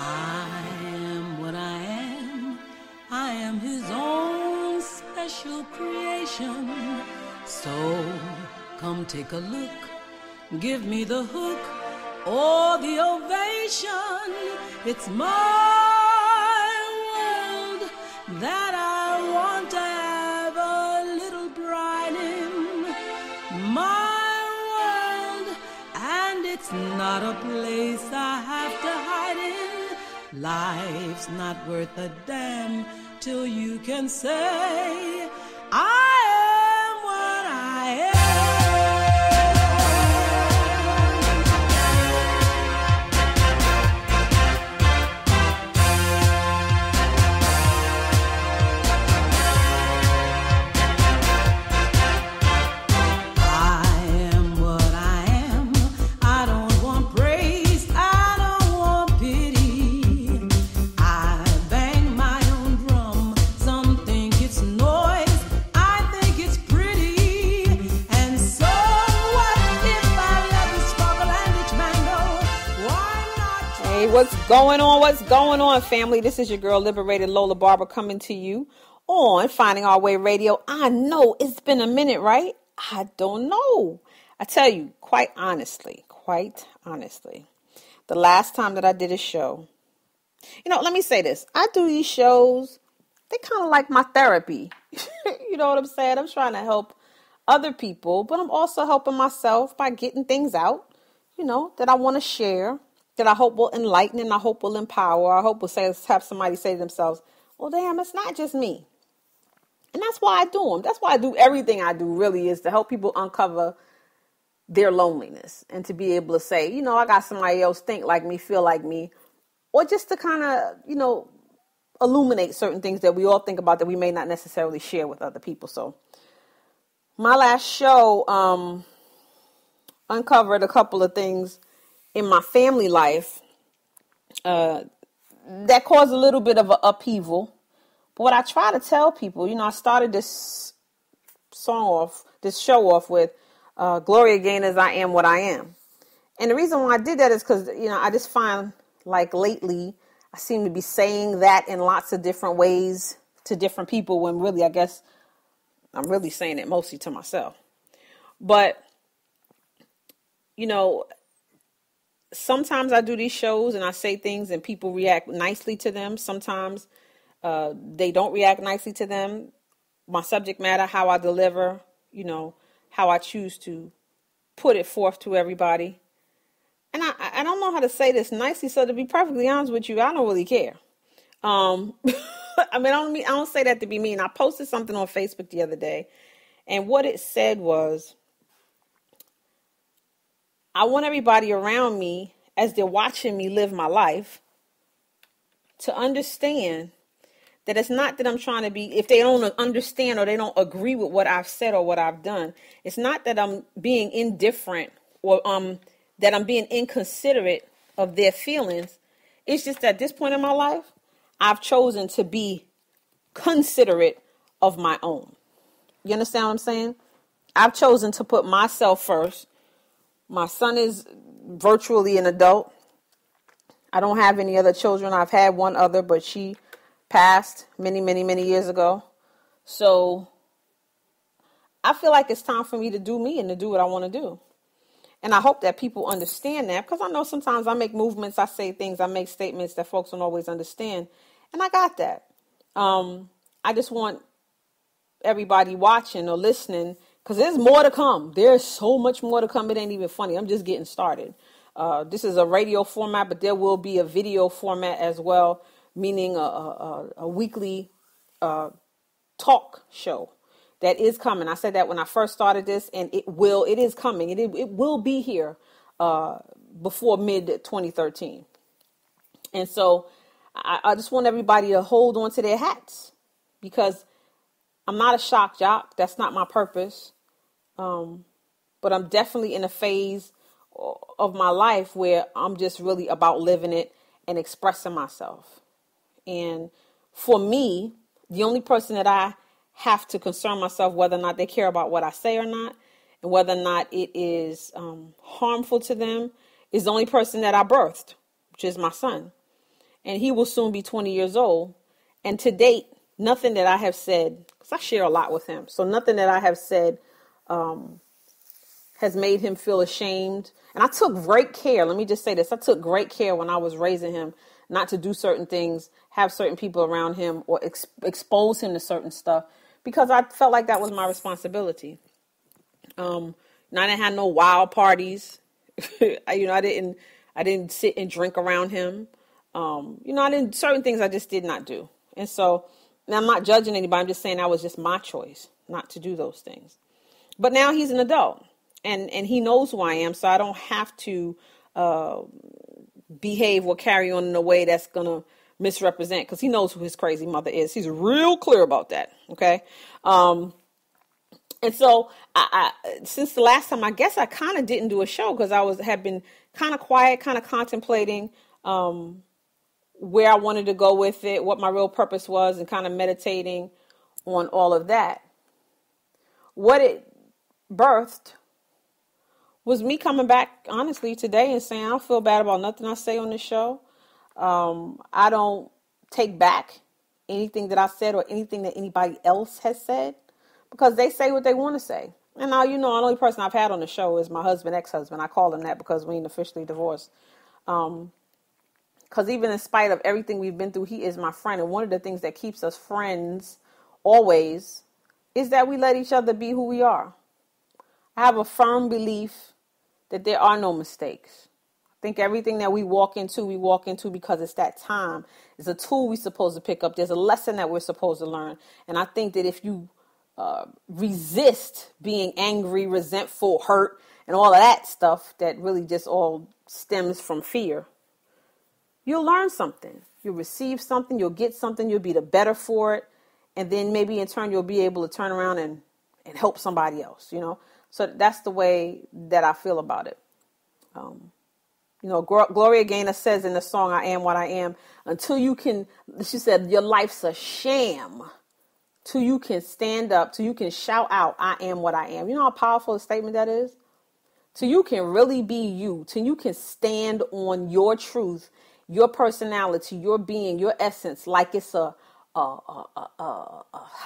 I am what I am. I am his own special creation. So come take a look. Give me the hook or the ovation. It's my world that I want to have a little bride in. My world, and it's not a place I have to hide in. Life's not worth a damn till you can say, I am what I am. What's going on? What's going on, family? This is your girl, Liberated Lola Barber, coming to you on Finding Our Way Radio. I know it's been a minute, right? I don't know. I tell you, quite honestly, the last time that I did a show, let me say this. I do these shows, they kind of like my therapy. You know what I'm saying? I'm trying to help other people, but I'm also helping myself by getting things out, that I want to share, that I hope will enlighten and I hope will empower. I hope will have somebody say to themselves, well, damn, it's not just me. And that's why I do them. That's why I do everything I do, really, is to help people uncover their loneliness and to be able to say, I got somebody else think like me, feel like me, or just to kind of, illuminate certain things that we all think about that we may not necessarily share with other people. So my last show uncovered a couple of things in my family life that caused a little bit of an upheaval. But what I try to tell people, I started this show off with Gloria Gaynor's I Am What I Am. And the reason why I did that is because, I just find like lately I seem to be saying that in lots of different ways to different people when really, I guess, I'm really saying it mostly to myself. But, sometimes I do these shows and I say things and people react nicely to them. Sometimes they don't react nicely to them. My subject matter, how I deliver, how I choose to put it forth to everybody. And I don't know how to say this nicely. So to be perfectly honest with you, I don't really care. I don't say that to be mean. I posted something on Facebook the other day, and what it said was, I want everybody around me, as they're watching me live my life, to understand that it's not that I'm trying to be, if they don't understand or they don't agree with what I've said or what I've done, it's not that I'm being indifferent or that I'm being inconsiderate of their feelings. It's just at this point in my life, I've chosen to be considerate of my own. You understand what I'm saying? I've chosen to put myself first. My son is virtually an adult. I don't have any other children. I've had one other, but she passed many, many, many years ago. So I feel like it's time for me to do me and to do what I want to do. And I hope that people understand that, because I know sometimes I make movements, I say things, I make statements that folks don't always understand. And I got that. I just want everybody watching or listening, because there's more to come. There's so much more to come. It ain't even funny. I'm just getting started. This is a radio format, but there will be a video format as well, meaning a weekly talk show that is coming. I said that when I first started this, and it is coming. It will be here before mid-2013. And so I just want everybody to hold on to their hats, because I'm not a shock jock. That's not my purpose. But I'm definitely in a phase of my life where I'm just really about living it and expressing myself. And for me, the only person that I have to concern myself whether or not they care about what I say or not, and whether or not it is harmful to them, is the only person that I birthed, which is my son. and he will soon be 20 years old. And to date, nothing that I have said, because I share a lot with him, so nothing that I have said has made him feel ashamed. And I took great care. Let me just say this. I took great care when I was raising him not to do certain things, have certain people around him, or expose him to certain stuff, because I felt like that was my responsibility. And I didn't have no wild parties. I didn't sit and drink around him. Certain things I just did not do. And so, and I'm not judging anybody. I'm just saying that was just my choice not to do those things. But now he's an adult, and he knows who I am. So I don't have to behave or carry on in a way that's going to misrepresent, because he knows who his crazy mother is. He's real clear about that. Okay. And so I since the last time, I guess I kind of didn't do a show because had been kind of quiet, kind of contemplating where I wanted to go with it, what my real purpose was, and kind of meditating on all of that. What it birthed was me coming back, honestly, today and saying, I don't feel bad about nothing I say on this show. I don't take back anything that I said or anything that anybody else has said, because they say what they want to say. And now, the only person I've had on the show is my husband, ex-husband. I call him that because we ain't officially divorced. Because even in spite of everything we've been through, he is my friend. And one of the things that keeps us friends always is that we let each other be who we are. I have a firm belief that there are no mistakes. I think everything that we walk into because it's that time. It's a tool we're supposed to pick up. There's a lesson that we're supposed to learn. And I think that if you resist being angry, resentful, hurt, and all of that stuff that really just all stems from fear, you'll learn something. You'll receive something. You'll get something. You'll be the better for it. And then maybe in turn, you'll be able to turn around and help somebody else, So that's the way that I feel about it. Gloria Gaynor says in the song, I Am What I Am, she said, your life's a sham till you can stand up, till you can shout out, I am what I am. You know how powerful a statement that is? Till you can really be you, till you can stand on your truth, your personality, your being, your essence, like it's a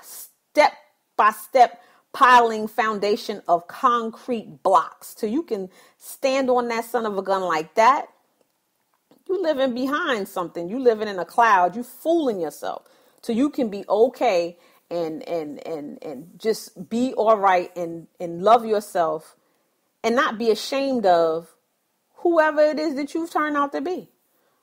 step-by-step piling foundation of concrete blocks. Till you can stand on that son of a gun like that. You living behind something. You living in a cloud. You fooling yourself. Till you can be okay and just be all right and love yourself and not be ashamed of whoever it is that you've turned out to be.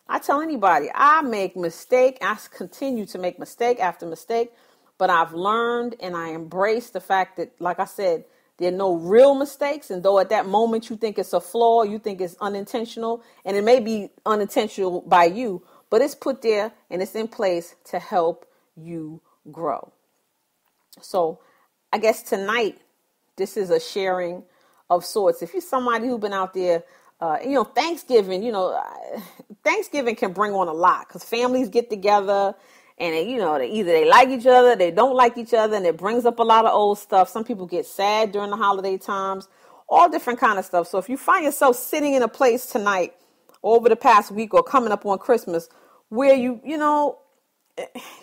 I tell anybody, I make mistake. I continue to make mistake after mistake, but I've learned and I embrace the fact that, like I said, there are no real mistakes. And though at that moment you think it's a flaw, you think it's unintentional, and it may be unintentional by you, but it's put there and it's in place to help you grow. So I guess tonight, this is a sharing of sorts. If you're somebody who's been out there, Thanksgiving can bring on a lot because families get together and they either they like each other, they don't like each other, and it brings up a lot of old stuff. Some people get sad during the holiday times, all different kind of stuff. So if you find yourself sitting in a place tonight over the past week or coming up on Christmas where you're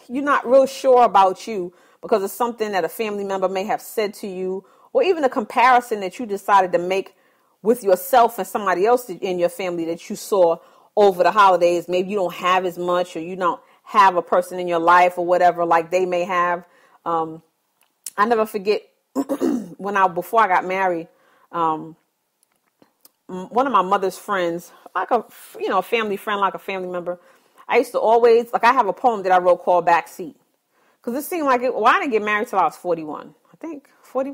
not real sure about you because of something that a family member may have said to you, or even a comparison that you decided to make with yourself and somebody else in your family that you saw over the holidays. Maybe you don't have as much, or you don't have a person in your life or whatever like they may have. I never forget before I got married, one of my mother's friends, like a family friend, like a family member, I used to always, I have a poem that I wrote called Backseat. Because it seemed like I didn't get married till I was 41. I think 40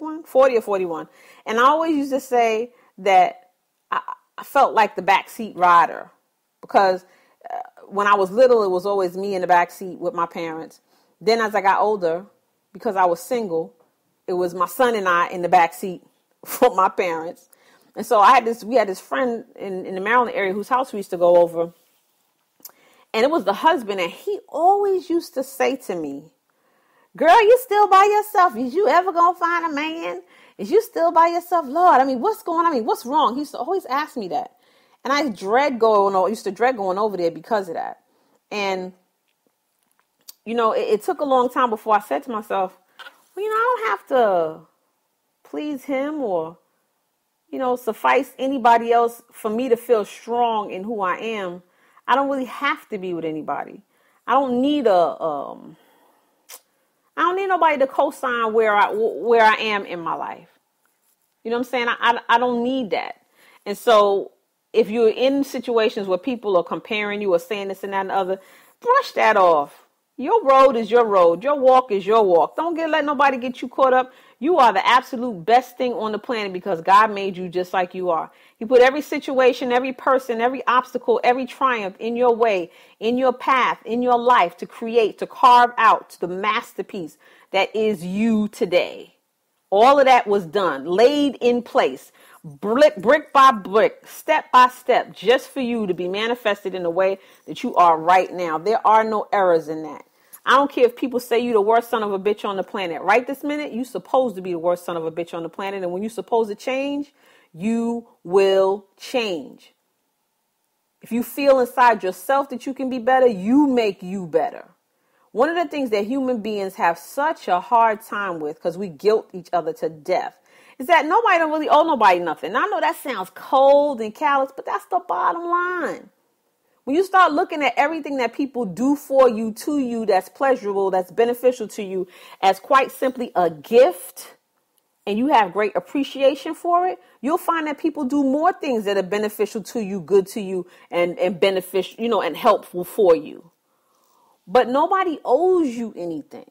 or 41. And I always used to say that I felt like the backseat rider. Because when I was little, it was always me in the backseat with my parents. Then as I got older, because I was single, it was my son and I in the backseat for my parents. And so we had this friend in the Maryland area whose house we used to go over. And it was the husband, and he always used to say to me, girl, you still by yourself? Is you ever going to find a man? Is you still by yourself? Lord, what's going on? What's wrong? He used to always ask me that. And I used to dread going over there because of that. And, it took a long time before I said to myself, well, I don't have to please him or, suffice anybody else for me to feel strong in who I am. I don't really have to be with anybody. I don't need I don't need nobody to co-sign where I am in my life. You know what I'm saying? I don't need that. And so if you're in situations where people are comparing you or saying this and that and the other, brush that off. Your road is your road. Your walk is your walk. Don't let nobody get you caught up. You are the absolute best thing on the planet because God made you just like you are. He put every situation, every person, every obstacle, every triumph in your way, in your path, in your life to create, to carve out the masterpiece that is you today. All of that was done, laid in place, brick by brick, step by step, just for you to be manifested in the way that you are right now. There are no errors in that. I don't care if people say you the worst son of a bitch on the planet. Right this minute, you're supposed to be the worst son of a bitch on the planet. And when you're supposed to change, you will change. If you feel inside yourself that you can be better, you make you better. One of the things that human beings have such a hard time with, because we guilt each other to death, is that nobody don't really owe nobody nothing. Now, I know that sounds cold and callous, but that's the bottom line. When you start looking at everything that people do for you, to you, that's pleasurable, that's beneficial to you, as quite simply a gift, and you have great appreciation for it, you'll find that people do more things that are beneficial to you, good to you, and beneficial, and helpful for you. But nobody owes you anything.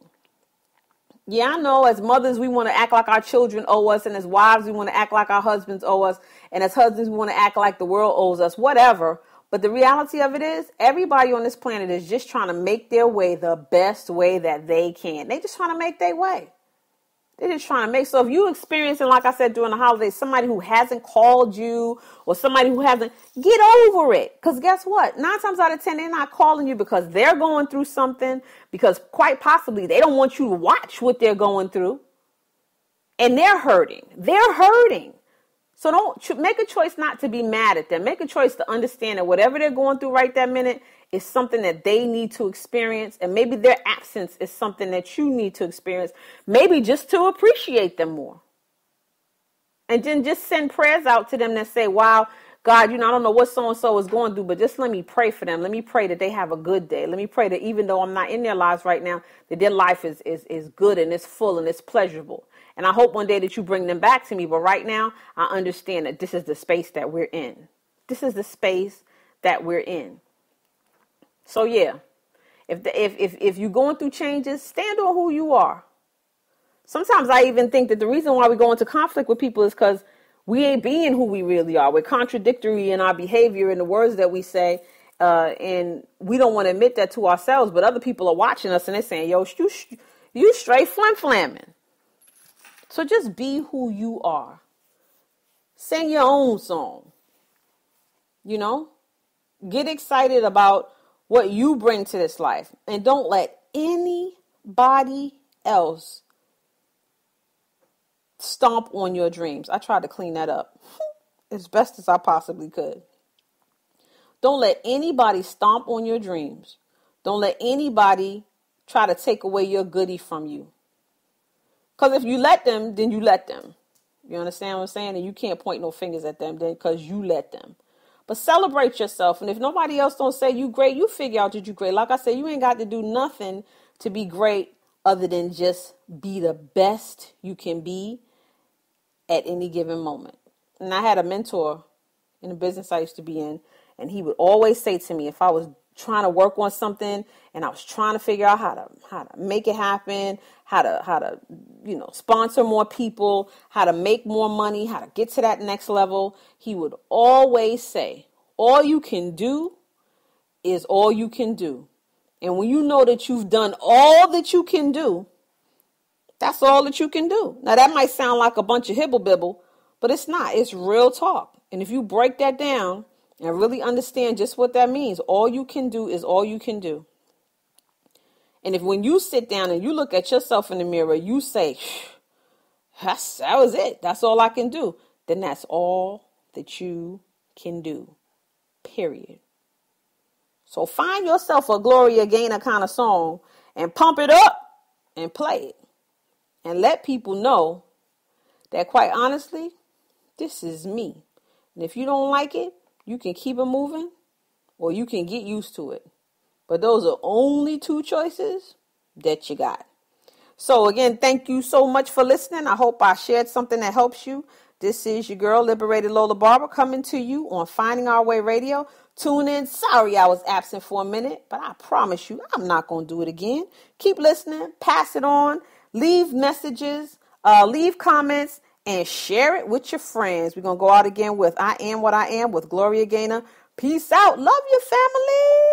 Yeah, I know as mothers, we want to act like our children owe us. And as wives, we want to act like our husbands owe us. And as husbands, we want to act like the world owes us, whatever. But the reality of it is everybody on this planet is just trying to make their way the best way that they can. They just trying to make their way. They're just trying to make. So if you experiencing, like I said, during the holidays, somebody who hasn't called you or somebody who hasn't, get over it. Because guess what? 9 times out of 10, they're not calling you because they're going through something, because quite possibly they don't want you to watch what they're going through. And they're hurting. They're hurting. So don't make a choice not to be mad at them. Make a choice to understand that whatever they're going through right that minute is something that they need to experience. And maybe their absence is something that you need to experience. Maybe just to appreciate them more. And then just send prayers out to them that say, wow, God, I don't know what so-and-so is going through, but just let me pray for them. Let me pray that they have a good day. Let me pray that even though I'm not in their lives right now, that their life is good and it's full and it's pleasurable. And I hope one day that you bring them back to me. But right now, I understand that this is the space that we're in. This is the space that we're in. So, yeah, if you're going through changes, stand on who you are. Sometimes I even think that the reason why we go into conflict with people is because we ain't being who we really are. We're contradictory in our behavior and the words that we say. And we don't want to admit that to ourselves. But other people are watching us and they're saying, yo, you straight flim-flamming. So just be who you are. Sing your own song. Get excited about what you bring to this life. And don't let anybody else stomp on your dreams. I tried to clean that up as best as I possibly could. Don't let anybody stomp on your dreams. Don't let anybody try to take away your goodie from you. Because if you let them, then you let them. You understand what I'm saying? And you can't point no fingers at them then because you let them. But celebrate yourself. And if nobody else don't say you great, you figure out that you great. Like I said, you ain't got to do nothing to be great other than just be the best you can be at any given moment. And I had a mentor in the business I used to be in, and he would always say to me, if I was trying to work on something and I was trying to figure out how to make it happen, how to sponsor more people, how to make more money, how to get to that next level, he would always say, all you can do is all you can do. And when you know that you've done all that you can do, that's all that you can do. Now that might sound like a bunch of hibble bibble, but it's not. It's real talk. And if you break that down and really understand just what that means, all you can do is all you can do. And if when you sit down and you look at yourself in the mirror, you say, that was it. That's all I can do. Then that's all that you can do. Period. So find yourself a Gloria Gaynor kind of song and pump it up and play it. And let people know that, quite honestly, this is me. And if you don't like it, you can keep it moving or you can get used to it. But those are only two choices that you got. So again, thank you so much for listening. I hope I shared something that helps you. This is your girl, Liberated Lola Barber, coming to you on Finding Our Way Radio. Tune in. Sorry I was absent for a minute, but I promise you I'm not going to do it again. Keep listening. Pass it on. Leave messages. Leave comments. And share it with your friends. We're going to go out again with I Am What I Am with Gloria Gaynor. Peace out. Love your family.